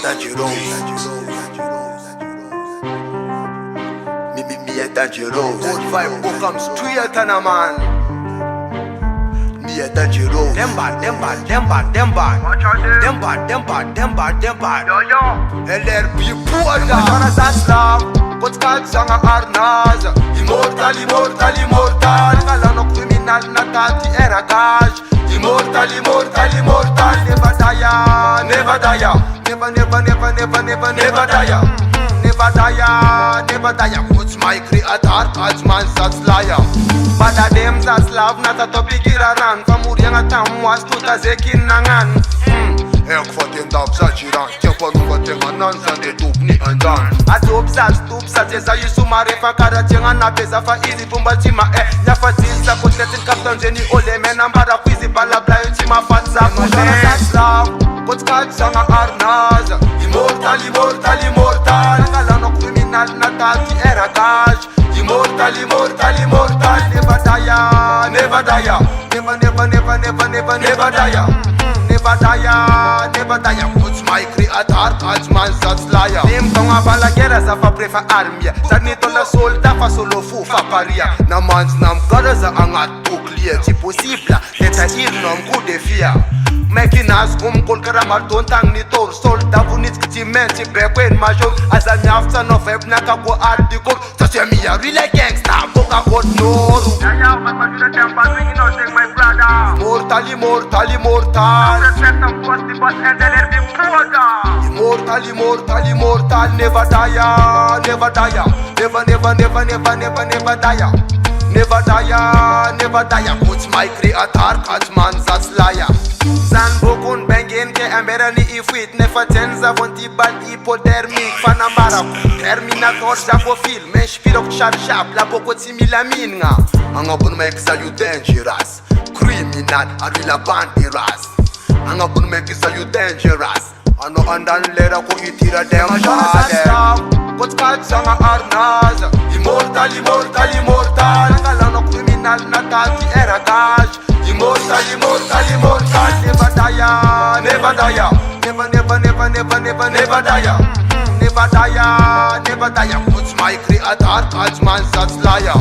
dangerous. Me a dangerous. Good vibe go come straight on a man. Me a dangerous. Them bad. Them bad. Them bad. LRP Puada. Jonas Aslam. What's called Sanga Arnaz. Immortal. Kalano criminal natati eragaj. Immortal. Never die. Never die. What's my creator? As man such liar. But a them that's love not a topic iraran. Famuriang atam was to the zekin nangan. Ek fatin dab sa jiran. Tiapa nunga tenga nansan de dupni andan. A dope sa stup sa tesa yusumare fa kara tenga na pesa fa easy pumba chima nya fatil sa kotletin kaptan jeni ole menambara quizi bala bla chima fatsa mule. That's love. What's called Sanga Arnaz. Immortal. Kalano criminal natati eragaj. Immortal. Never die. Never die. What's my creator? As man such liar. Nim tonga bala gera za fa prefa armia. Sanito la solda fa solo fu fa paria. Na mans nam gara za angat tuklia. Si possible, leta ir nom ku defia. Mekinas cum colcăra marton tang ni tor solda vuniți câți menți breque în major. Aza mi-afța no feb na-ca cu articol. Să-ți mi-a rile gangsta, boca hot noru. Yeah, my computer temper, bringing out take my brother. Immortal. Respect and post the bus and then let him Immortal. Never die. Never die. What's my creator? As man such liar. San bokun bengen ke ambera ni ifit nefa tenza vonti bal hypodermic fanambara terminator jako film inspiro sharp la boko simila minga anga bun make sa you dangerous criminal arila bandiras anga bun make sa you dangerous ano andan lera ko itira dem what's called Sanga Arnaz. Immortal. Kalano criminal natati eragaj. Immortal. Never die. What's my creator? As man such liar.